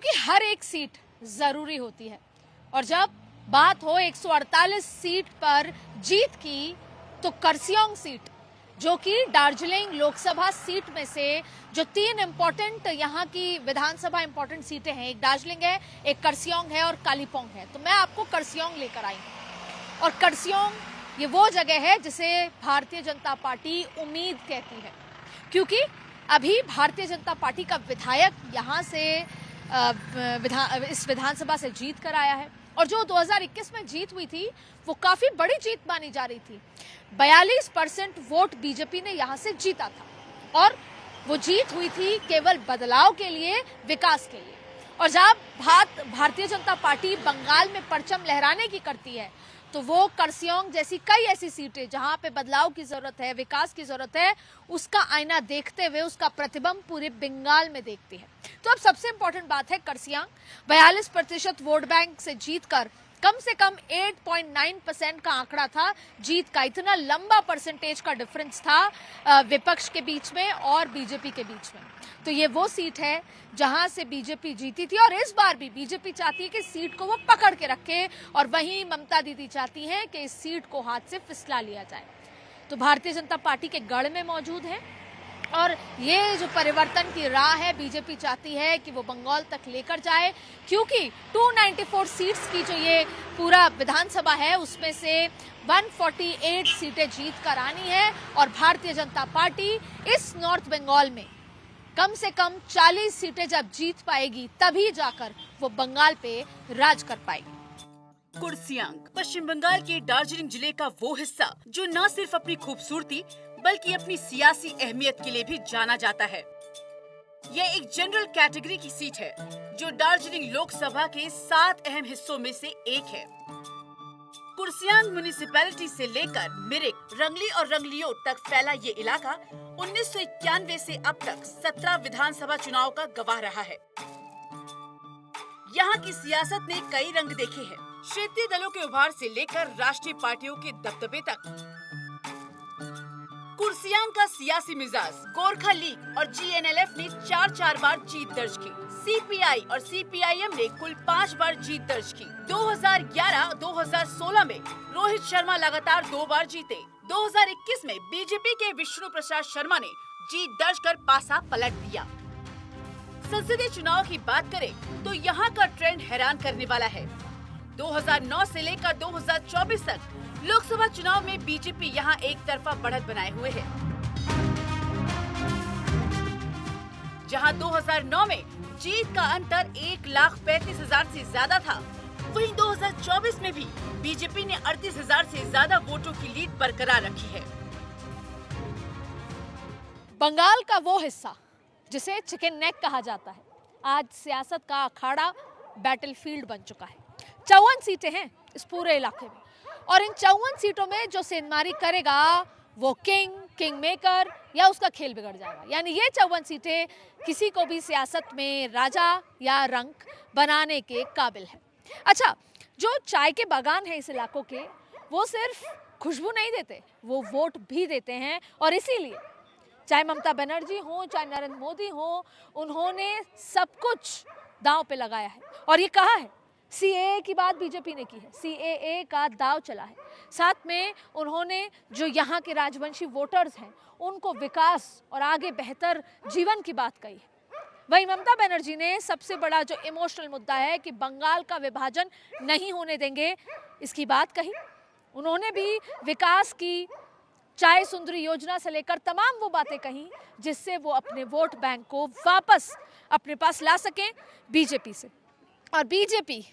क्योंकि हर एक सीट जरूरी होती है और जब बात हो 148 सीट पर जीत की तो करसियोंग सीट, जो कि दार्जिलिंग लोकसभा सीट में से जो 3 इंपॉर्टेंट यहाँ की विधानसभा इंपॉर्टेंट सीटें हैं, एक दार्जिलिंग है, एक करसियोंग है और कालीपोंग है, तो मैं आपको करसियोंग लेकर आई हूँ। और करसियोंग ये वो जगह है जिसे भारतीय जनता पार्टी उम्मीद कहती है, क्योंकि अभी भारतीय जनता पार्टी का विधायक यहाँ से इस विधानसभा से जीत कर आया है और जो 2021 में जीत हुई थी वो काफी बड़ी जीत मानी जा रही थी। 42% वोट बीजेपी ने यहां से जीता था और वो जीत हुई थी केवल बदलाव के लिए, विकास के लिए। और जब भारतीय जनता पार्टी बंगाल में परचम लहराने की करती है तो वो करसियोंग जैसी कई ऐसी सीटें जहां पे बदलाव की जरूरत है, विकास की जरूरत है, उसका आईना देखते हुए उसका प्रतिबिंब पूरे बंगाल में देखती है। तो अब सबसे इंपॉर्टेंट बात है करसियोंग 42% वोट बैंक से जीतकर कम से कम 8.9% का आंकड़ा था जीत का। इतना लंबा परसेंटेज का डिफरेंस था विपक्ष के बीच में और बीजेपी के बीच में। तो ये वो सीट है जहां से बीजेपी जीती थी और इस बार भी बीजेपी चाहती है कि सीट को वो पकड़ के रखे और वहीं ममता दीदी चाहती हैं कि इस सीट को हाथ से फिसला लिया जाए। तो भारतीय जनता पार्टी के गढ़ में मौजूद है और ये जो परिवर्तन की राह है बीजेपी चाहती है कि वो बंगाल तक लेकर जाए, क्योंकि 294 सीट्स की जो ये पूरा विधानसभा है उसमें से 148 सीटें जीत कर आनी है और भारतीय जनता पार्टी इस नॉर्थ बंगाल में कम से कम 40 सीटें जब जीत पाएगी तभी जाकर वो बंगाल पे राज कर पाएगी। कुर्सियांग पश्चिम बंगाल के दार्जिलिंग जिले का वो हिस्सा जो न सिर्फ अपनी खूबसूरती बल्कि अपनी सियासी अहमियत के लिए भी जाना जाता है। यह एक जनरल कैटेगरी की सीट है जो दार्जिलिंग लोकसभा के 7 अहम हिस्सों में से एक है। कुर्सियांग म्युनिसिपैलिटी से लेकर मिरिक, रंगली और रंगलियोट तक फैला ये इलाका 1991 से अब तक 17 विधानसभा चुनाव का गवाह रहा है। यहाँ की सियासत ने कई रंग देखे हैं, क्षेत्रीय दलों के उभार से लेकर राष्ट्रीय पार्टियों के दबदबे तक। कुर्सियांग का सियासी मिजाज गोरखा लीग और जीएनएलएफ ने 4 बार जीत दर्ज की। सीपीआई और सीपीआईएम ने कुल 5 बार जीत दर्ज की। 2011-2016 में रोहित शर्मा लगातार 2 बार जीते। 2021 में बीजेपी के विष्णु प्रसाद शर्मा ने जीत दर्ज कर पासा पलट दिया। संसदीय चुनाव की बात करें तो यहाँ का ट्रेंड हैरान करने वाला है। 2009 से लेकर 2024 तक लोकसभा चुनाव में बीजेपी यहाँ एक तरफा बढ़त बनाए हुए है। जहाँ 2009 में जीत का अंतर 1,35,000 से ज्यादा था, वहीं 2024 में भी बीजेपी ने 38,000 से ज्यादा वोटों की लीड बरकरार रखी है। बंगाल का वो हिस्सा जिसे चिकन नेक कहा जाता है, आज सियासत का अखाड़ा बैटलफील्ड बन चुका है। 54 सीटें हैं इस पूरे इलाके में और इन 54 सीटों में जो सेंधमारी करेगा वो किंग मेकर या उसका खेल बिगड़ जाएगा। यानी ये 54 सीटें किसी को भी सियासत में राजा या रंक बनाने के काबिल है। अच्छा, जो चाय के बागान हैं इस इलाकों के, वो सिर्फ खुशबू नहीं देते, वो वोट भी देते हैं और इसीलिए चाहे ममता बनर्जी हो, चाहे नरेंद्र मोदी हो, उन्होंने सब कुछ दांव पे लगाया है और ये कहा है। सीएए की बात बीजेपी ने की है, सीएए का दाव चला है। साथ में उन्होंने जो यहाँ के राजवंशी वोटर्स हैं उनको विकास और आगे बेहतर जीवन की बात कही है। वहीं ममता बनर्जी ने सबसे बड़ा जो इमोशनल मुद्दा है कि बंगाल का विभाजन नहीं होने देंगे, इसकी बात कही। उन्होंने भी विकास की चाय सुंदरी योजना से लेकर तमाम वो बातें कही जिससे वो अपने वोट बैंक को वापस अपने पास ला सकें बीजेपी से। और बीजेपी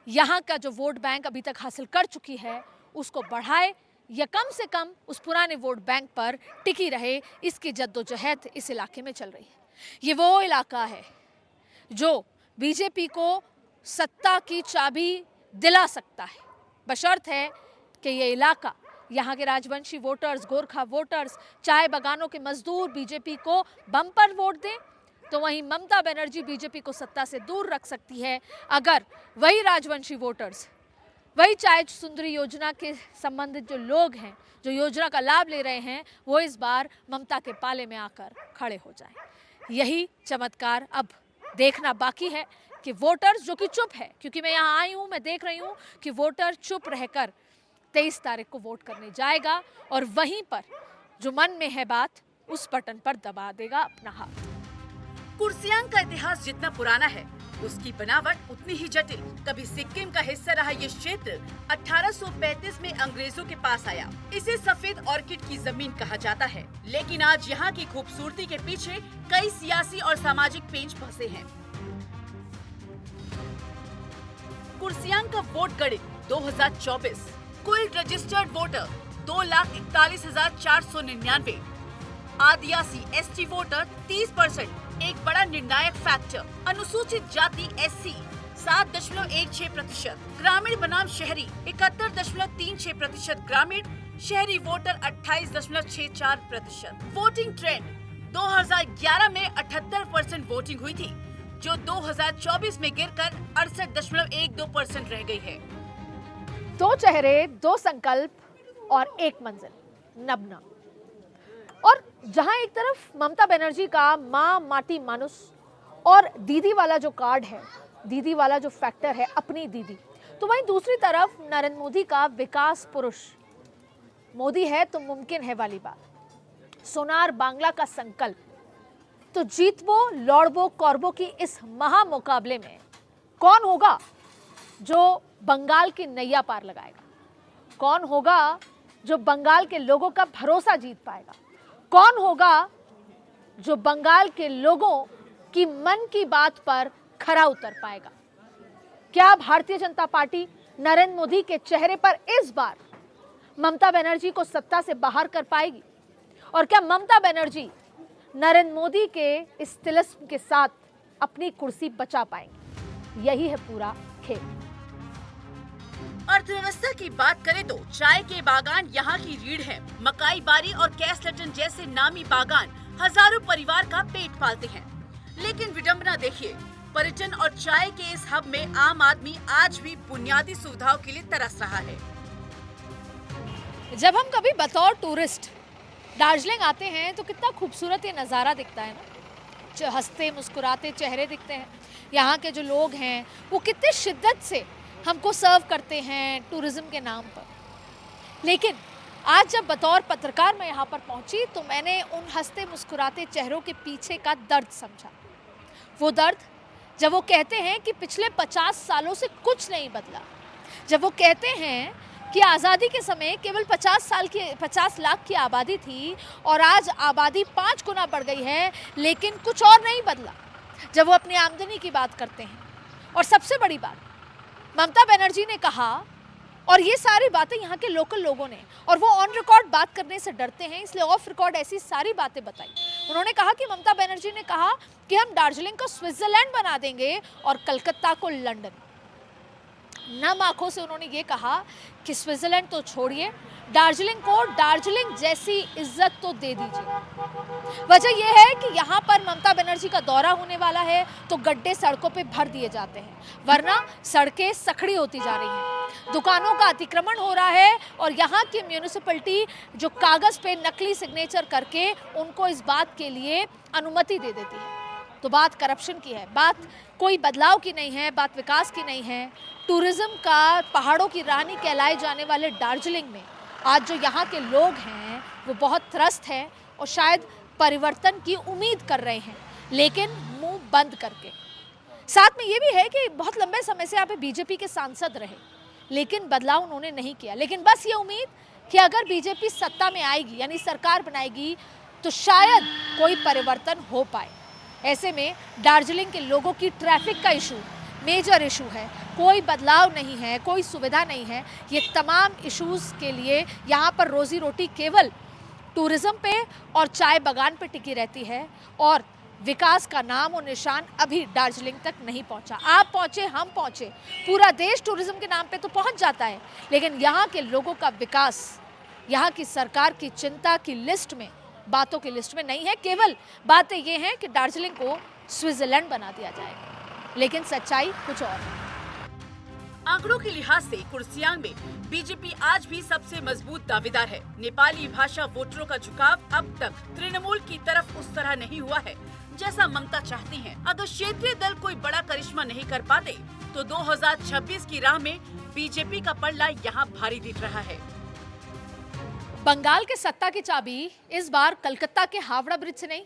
यहाँ का जो वोट बैंक अभी तक हासिल कर चुकी है उसको बढ़ाए या कम से कम उस पुराने वोट बैंक पर टिकी रहे, इसकी जद्दोजहद इस इलाके में चल रही है। ये वो इलाका है जो बीजेपी को सत्ता की चाबी दिला सकता है, बशर्त है कि ये इलाका, यहाँ के राजवंशी वोटर्स, गोरखा वोटर्स, चाय बागानों के मजदूर बीजेपी को बम्पर वोट दें। तो वहीं ममता बनर्जी बीजेपी को सत्ता से दूर रख सकती है अगर वही राजवंशी वोटर्स, वही चाय सुंदरी योजना के संबंधित जो लोग हैं, जो योजना का लाभ ले रहे हैं, वो इस बार ममता के पाले में आकर खड़े हो जाएं। यही चमत्कार अब देखना बाकी है कि वोटर्स जो कि चुप है, क्योंकि मैं यहाँ आई हूँ, मैं देख रही हूँ कि वोटर चुप रहकर 23 तारीख को वोट करने जाएगा और वहीं पर जो मन में है बात उस बटन पर दबा देगा अपना हाथ। कुर्सियांग का इतिहास जितना पुराना है उसकी बनावट उतनी ही जटिल। कभी सिक्किम का हिस्सा रहा ये क्षेत्र 1835 में अंग्रेजों के पास आया। इसे सफेद ऑर्किड की जमीन कहा जाता है, लेकिन आज यहाँ की खूबसूरती के पीछे कई सियासी और सामाजिक पेंच फंसे हैं। कुर्सियांग का वोट गणित 2024, कुल रजिस्टर्ड वोटर 2,41,499, आदिवासी एसटी वोटर 30%, एक बड़ा निर्णायक फैक्टर। अनुसूचित जाति एससी 7.16%, ग्रामीण बनाम शहरी 71.36%, ग्रामीण शहरी वोटर 28.64%। वोटिंग ट्रेंड 2011 में 78% वोटिंग हुई थी, जो 2024 में गिरकर 68.12% रह गई है। दो चेहरे, दो संकल्प और एक मंजिल, नबना। और जहां एक तरफ ममता बनर्जी का मां माटी मानुस और दीदी वाला जो कार्ड है, दीदी वाला जो फैक्टर है, अपनी दीदी, तो वहीं दूसरी तरफ नरेंद्र मोदी का विकास पुरुष, मोदी है तो मुमकिन है वाली बात, सोनार बांग्ला का संकल्प। तो जीतबो लौड़बो कौरबो की इस महा मुकाबले में कौन होगा जो बंगाल की नैया पार लगाएगा? कौन होगा जो बंगाल के लोगों का भरोसा जीत पाएगा? कौन होगा जो बंगाल के लोगों की मन की बात पर खरा उतर पाएगा? क्या भारतीय जनता पार्टी नरेंद्र मोदी के चेहरे पर इस बार ममता बनर्जी को सत्ता से बाहर कर पाएगी? और क्या ममता बनर्जी नरेंद्र मोदी के इस तिलिस्म के साथ अपनी कुर्सी बचा पाएंगी? यही है पूरा खेल। अर्थव्यवस्था की बात करें तो चाय के बागान यहाँ की रीढ़ है। मकाई बारी और कैसलटन जैसे नामी बागान हजारों परिवार का पेट पालते हैं। लेकिन विडंबना देखिए, पर्यटन और चाय के इस हब में आम आदमी आज भी बुनियादी सुविधाओं के लिए तरस रहा है। जब हम कभी बतौर टूरिस्ट दार्जिलिंग आते हैं तो कितना खूबसूरत ये नज़ारा दिखता है ना, हंसते मुस्कुराते चेहरे दिखते हैं। यहाँ के जो लोग हैं वो कितने शिद्दत से हमको सर्व करते हैं टूरिज्म के नाम पर। लेकिन आज जब बतौर पत्रकार मैं यहाँ पर पहुँची तो मैंने उन हंसते मुस्कुराते चेहरों के पीछे का दर्द समझा। वो दर्द जब वो कहते हैं कि पिछले 50 सालों से कुछ नहीं बदला, जब वो कहते हैं कि आज़ादी के समय केवल 50 लाख की आबादी थी और आज आबादी 5 गुना बढ़ गई है, लेकिन कुछ और नहीं बदला, जब वो अपनी आमदनी की बात करते हैं। और सबसे बड़ी बात ममता बनर्जी ने कहा, और ये सारी बातें यहाँ के लोकल लोगों ने, और वो ऑन रिकॉर्ड बात करने से डरते हैं इसलिए ऑफ रिकॉर्ड ऐसी सारी बातें बताई। उन्होंने कहा कि ममता बनर्जी ने कहा कि हम दार्जिलिंग को स्विट्जरलैंड बना देंगे और कलकत्ता को लंदन। नम आंखों से उन्होंने ये कहा कि स्विट्जरलैंड तो छोड़िए, दार्जिलिंग को दार्जिलिंग जैसी इज्जत तो दे दीजिए। वजह यह है कि यहाँ पर ममता बनर्जी का दौरा होने वाला है तो गड्ढे सड़कों पे भर दिए जाते हैं, वरना सड़कें सखड़ी होती जा रही हैं, दुकानों का अतिक्रमण हो रहा है और यहाँ की म्यूनिसिपैलिटी जो कागज़ पे नकली सिग्नेचर करके उनको इस बात के लिए अनुमति दे देती है। तो बात करप्शन की है, बात कोई बदलाव की नहीं है, बात विकास की नहीं है। टूरिज्म का पहाड़ों की रानी कहलाए जाने वाले दार्जिलिंग में आज जो यहाँ के लोग हैं वो बहुत त्रस्त हैं और शायद परिवर्तन की उम्मीद कर रहे हैं, लेकिन मुंह बंद करके। साथ में ये भी है कि बहुत लंबे समय से यहाँ पे बीजेपी के सांसद रहे, लेकिन बदलाव उन्होंने नहीं किया। लेकिन बस ये उम्मीद कि अगर बीजेपी सत्ता में आएगी यानी सरकार बनाएगी तो शायद कोई परिवर्तन हो पाए। ऐसे में दार्जिलिंग के लोगों की ट्रैफिक का इशू मेजर इशू है, कोई बदलाव नहीं है, कोई सुविधा नहीं है। ये तमाम इश्यूज़ के लिए यहाँ पर रोजी रोटी केवल टूरिज्म पे और चाय बागान पे टिकी रहती है और विकास का नाम और निशान अभी दार्जिलिंग तक नहीं पहुँचा। आप पहुँचे, हम पहुँचे, पूरा देश टूरिज्म के नाम पे तो पहुँच जाता है, लेकिन यहाँ के लोगों का विकास यहाँ की सरकार की चिंता की लिस्ट में, बातों की लिस्ट में नहीं है। केवल बातें ये हैं कि दार्जिलिंग को स्विट्जरलैंड बना दिया जाएगा, लेकिन सच्चाई कुछ और है। आंकड़ों के लिहाज से कुर्सियांग में बीजेपी आज भी सबसे मजबूत दावेदार है। नेपाली भाषा वोटरों का झुकाव अब तक तृणमूल की तरफ उस तरह नहीं हुआ है जैसा ममता चाहती हैं। अगर क्षेत्रीय दल कोई बड़ा करिश्मा नहीं कर पाते तो 2026 की राह में बीजेपी का पलड़ा यहाँ भारी दिख रहा है। बंगाल के सत्ता की चाबी इस बार कलकत्ता के हावड़ा ब्रिज से नहीं,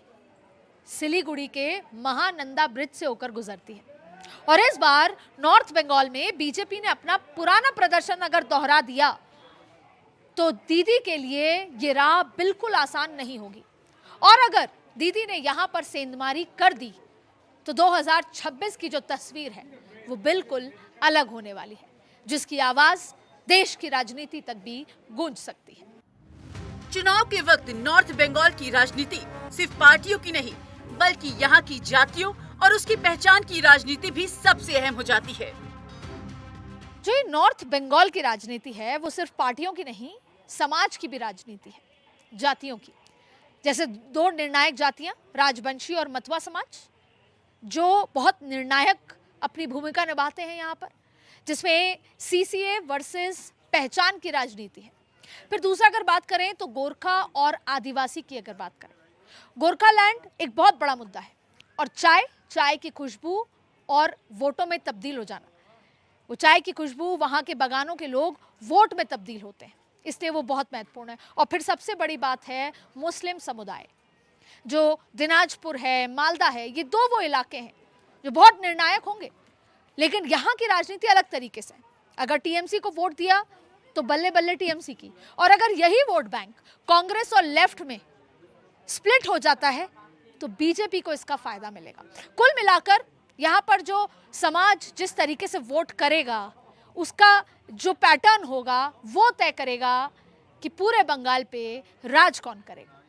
सिलीगुड़ी के महानंदा ब्रिज से होकर गुजरती है। और इस बार नॉर्थ बंगाल में बीजेपी ने अपना पुराना प्रदर्शन अगर दोहरा दिया तो दीदी के लिए ये राह बिल्कुल आसान नहीं होगी। और अगर दीदी ने यहां पर सेंधमारी कर दी तो 2026 की जो तस्वीर है वो बिल्कुल अलग होने वाली है, जिसकी आवाज देश की राजनीति तक भी गूंज सकती है। चुनाव के वक्त नॉर्थ बंगाल की राजनीति सिर्फ पार्टियों की नहीं बल्कि यहाँ की जातियों और उसकी पहचान की राजनीति भी सबसे अहम हो जाती है। जो ये नॉर्थ बंगाल की राजनीति है वो सिर्फ पार्टियों की नहीं, समाज की भी राजनीति है, जातियों की। जैसे दो निर्णायक जातियां, राजवंशी और मतवा समाज, जो बहुत निर्णायक अपनी भूमिका निभाते हैं यहाँ पर, जिसमें सीसीए वर्सेस पहचान की राजनीति है। फिर दूसरा अगर बात करें तो गोरखा और आदिवासी की अगर बात करें, गोरखालैंड एक बहुत बड़ा मुद्दा है। और चाय की खुशबू और वोटों में तब्दील हो जाना, वो चाय की खुशबू, वहाँ के बगानों के लोग वोट में तब्दील होते हैं, इसलिए वो बहुत महत्वपूर्ण है। और फिर सबसे बड़ी बात है मुस्लिम समुदाय, जो दिनाजपुर है, मालदा है, ये दो वो इलाके हैं जो बहुत निर्णायक होंगे। लेकिन यहाँ की राजनीति अलग तरीके से, अगर टीएमसी को वोट दिया तो बल्ले बल्ले टीएमसी की, और अगर यही वोट बैंक कांग्रेस और लेफ्ट में स्प्लिट हो जाता है तो बीजेपी को इसका फायदा मिलेगा। कुल मिलाकर यहाँ पर जो समाज जिस तरीके से वोट करेगा उसका जो पैटर्न होगा वो तय करेगा कि पूरे बंगाल पे राज कौन करेगा।